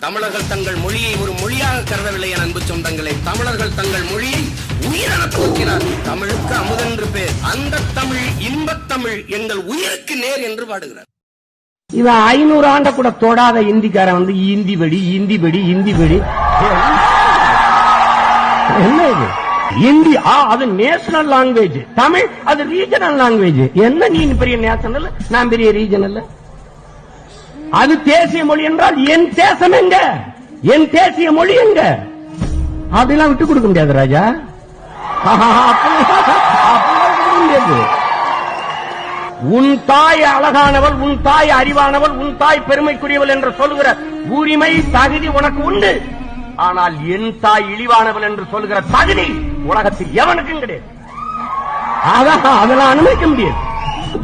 தமிழர்கள் தங்கள் மொழியை ஒரு மொழியாக கருதவில்லை என் அன்பு சொந்தங்களே. தமிழர்கள் தங்கள் மொழியை உயிரென போற்றினார். தமிழுக்கு அமுதென்று பேர். அந்த தமிழ் இன்பத்தமிழ் எங்கள் உயிருக்கு நேர் என்று பாடுகிறார். இவன் 500 ஆண்ட கூட தொடாத இந்திக்காரன் வந்து இந்தி வெடி என்ன இது? இந்தி அது நேஷனல் லாங்குவேஜ், தமிழ் அது ரீஜனல் லாங்குவேஜ். என்ன நீ பெரிய நேஷனல், நான் பெரிய ரீஜனல்? அது தேசிய மொழி என்றால் என் தேசம் எங்க, என் தேசிய மொழி எங்க? அப்படிலாம் விட்டு கொடுக்க முடியாது ராஜா. உன் தாய் அழகானவள், உன் தாய் அறிவானவள், உன் தாய் பெருமைக்குரியவள் என்று சொல்லுகிற உரிமை தகுதி உனக்கு உண்டு. ஆனால் என் தாய் இழிவானவள் என்று சொல்லுகிற தகுதி உலகத்தில் எவனுக்கும் கிடையாது. அதெல்லாம் அனுமதிக்க முடியாது.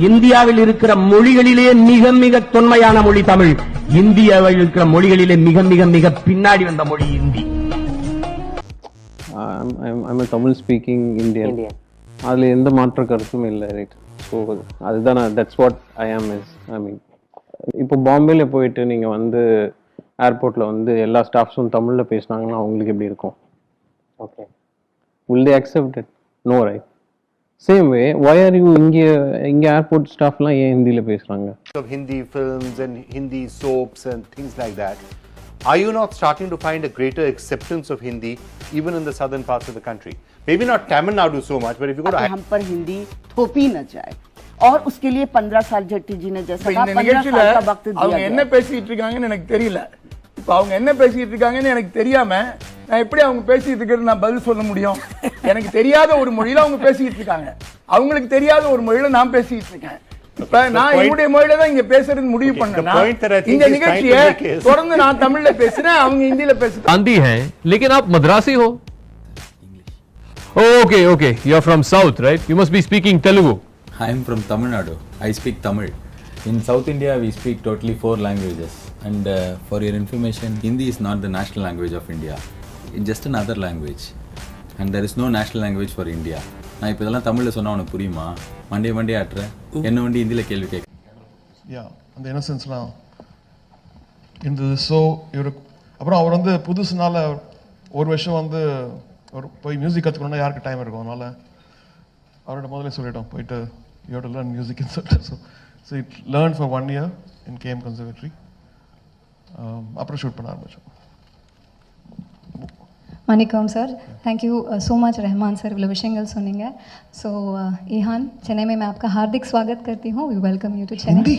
இந்தியாவில் இருக்கிற மொழிகளிலே மிக மிக தொன்மையான மொழி தமிழ். இந்தியாவில் இருக்கிற மொழிகளிலே மிக மிக மிக பின்னாடி வந்த மொழி Hindi. I'm a Tamil speaking Indian. அதுல எந்த மாற்ற கருத்தும் இல்லை, ரைட்? ஸோ அதுதான், தட்ஸ் வாட் ஐ ஆம். இப்போ பாம்பேல போயிட்டு நீங்க வந்து ஏர்போர்ட்ல வந்து எல்லா ஸ்டாஃப்ஸும் தமிழ்ல பேசினாங்கன்னா அவங்களுக்கு எப்படி இருக்கும்? Okay, will they accept it? No, right? Same way, why are you இங்க ஏர்போர்ட் ஸ்டாஃப்லாம் ஏன் ஹிந்தில பேசுறாங்க? Of Hindi films and Hindi soaps and things like that, are you not starting to find a greater acceptance of Hindi even in the southern parts of the country? Maybe not Tamil Nadu so much, but if you go to हम पर हिंदी थोपी न जाए, और उसके लिए 15 साल जट्टी जी ने जैसा कहा 15 साल का वक्त दिया. அவங்க என்ன பேசிட்டு இருக்காங்கன்னு எனக்கு தெரியல. இப்போ அவங்க என்ன பேசிட்டு இருக்காங்கன்னு எனக்கு தெரியாம நான் எப்படி அவங்க பேசிட்டு இருக்கிறது நான் பதில் சொல்ல முடியும்? எனக்கு தெரியாத ஒரு மொழியில அவங்க பேசிட்டு இருக்காங்க, அவங்களுக்கு தெரியாத ஒரு மொழியில நான் பேசிட்டு இருக்கேன். இப்ப நான் என்னுடைய மொழியில தான் இங்க பேசுறது முடிவு பண்ணேன்னா இந்த நிகழ்ச்சியை தொடர்ந்து நான் தமிழ்ல பேசுறேன், அவங்க ஹிந்தில பேசுறாங்க. आंधी है लेकिन आप मद्रासी हो? Okay, you are from south, right? You must be speaking Telugu. I am from Tamil Nadu. I speak Tamil. In South India, we speak totally 4 languages. And for your information, Hindi is not the national language of India. It's just another language. And there is no national language for India. நான் இப்போ இதெல்லாம் தமிழில் சொன்னால் உனக்கு புரியுமா? Monday ஆட்டுறேன், என்ன வண்டி ஹிந்தியில் கேள்வி கேட்க. அந்த இன்னசென்ஸ்லாம் இருந்தது. ஸோ இவர் அப்புறம் அவர் வந்து புதுசுனால ஒரு வருஷம் வந்து ஒரு போய் மியூசிக் கற்றுக்கணுன்னா யாருக்கு டைம் இருக்கும்? அதனால் அவரோட முதல்ல சொல்லிட்டோம், போயிட்டு யூ ஹேவ் டு லேர்ன் மியூசிக்னு சொல்லிட்டு. So it learn for 1 year in KM conservatory. அப்புறம் ஷூட் பண்ண ஆரம்பித்தோம். Manikum sir, thank you so much Rahman sir, वो विषयंगल सुनेंगे. So ईहान, चेन्नई में मैं आपका हार्दिक स्वागत करती हूँ. We welcome you to Chennai.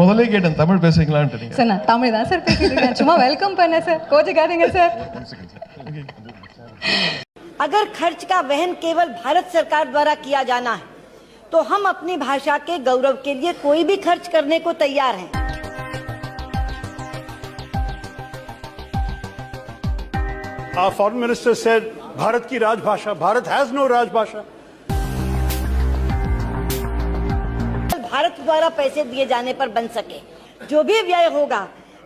முதல்ல கேட்டேன் தமிழ் பேசுறீங்களான்னு. சார் நான் தமிழ் தான் சார் பேசிட்டு இருக்கேன், சும்மா வெல்கம் பண்ண சார், கோச்சிக்காதீங்க சார். अगर खर्च का वहन केवल भारत सरकार द्वारा किया जाना है तो हम अपनी भाषा के गौरव के लिए कोई भी खर्च करने को तैयार हैं. Our foreign minister said Bharat की राजभाषा, भारत has no राजभाषा. भारत द्वारा पैसे दिए जाने पर बन सके जो भी व्यय होगा,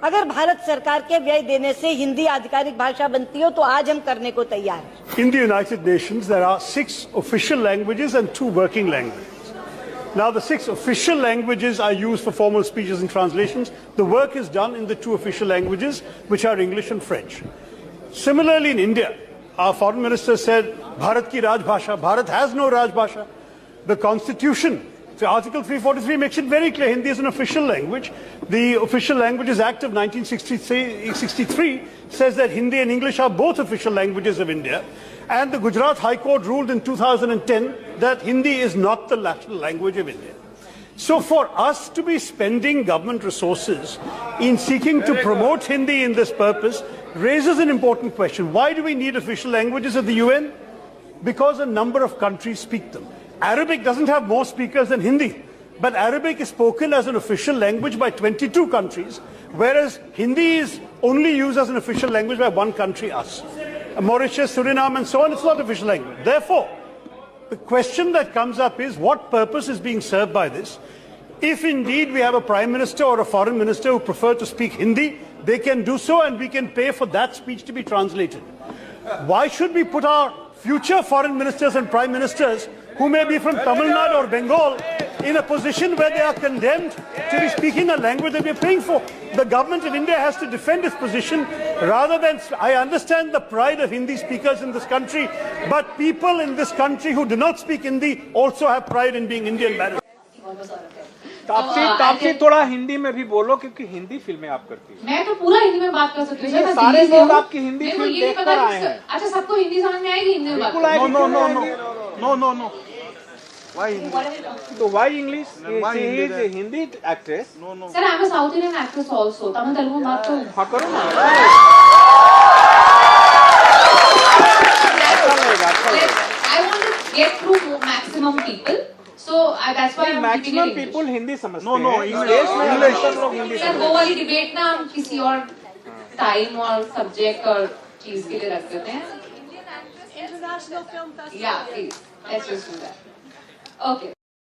अगर भारत सरकार के व्यय देने से हिंदी आधिकारिक भाषा बनती हो तो आज हम करने को तैयार हैं. In the United Nations, there are 6 official languages and 2 working languages. Now, the 6 official languages are used for formal speeches and translations. The work is done in the 2 official languages, which are English and French. Similarly, in India, our foreign minister said, Bharat ki Rajbhasha. Bharat has no Rajbhasha. The Constitution, so Article 343 makes it very clear Hindi is an official language. The Official Languages Act of 1963 says that Hindi and English are both official languages of India. And the Gujarat High Court ruled in 2010 that Hindi is not the national language of India. So for us to be spending government resources in seeking to promote Hindi in this purpose raises an important question. Why do we need official languages of the UN? Because a number of countries speak them. Arabic doesn't have more speakers than Hindi, but Arabic is spoken as an official language by 22 countries, whereas Hindi is only used as an official language by 1 country, us. Mauritius, Suriname and so on, it's not official language. Therefore, the question that comes up is what purpose is being served by this? If indeed we have a Prime Minister or a Foreign Minister who prefer to speak Hindi, they can do so and we can pay for that speech to be translated. Why should we put our future foreign ministers and prime ministers who may be from Tamil Nadu or Bengal in a position where they are condemned to be speaking a language that we are paying for. The government of India has to defend its position rather than... I understand the pride of Hindi speakers in this country, but people in this country who do not speak Hindi also have pride in being Indian. Taapsee थोड़ा हिंदी में भी बोलो क्योंकि हिंदी फिल्में आप करती हैं। मैं तो पूरा हिंदी में बात कर सकती हूँ। सारे लोग आपकी हिंदी फिल्म देखकर आए हैं। अच्छा, सबको हिंदी समझ में आएगी हिंदी में बात? नो तो why English? She is a Hindi actress. Sir, I am a south Indian actress also. Tamil Telugu में बात करूँ? हाँ, करो ना। I want to get through maximum people. So that's why maximum people Hindi समझते हैं। No English. सर, वो वाली डिबेट ना हम किसी और टाइम और सब्जेक्ट और चीज के लिए रख देते हैं। Yeah, please. Let's just do that. Okay.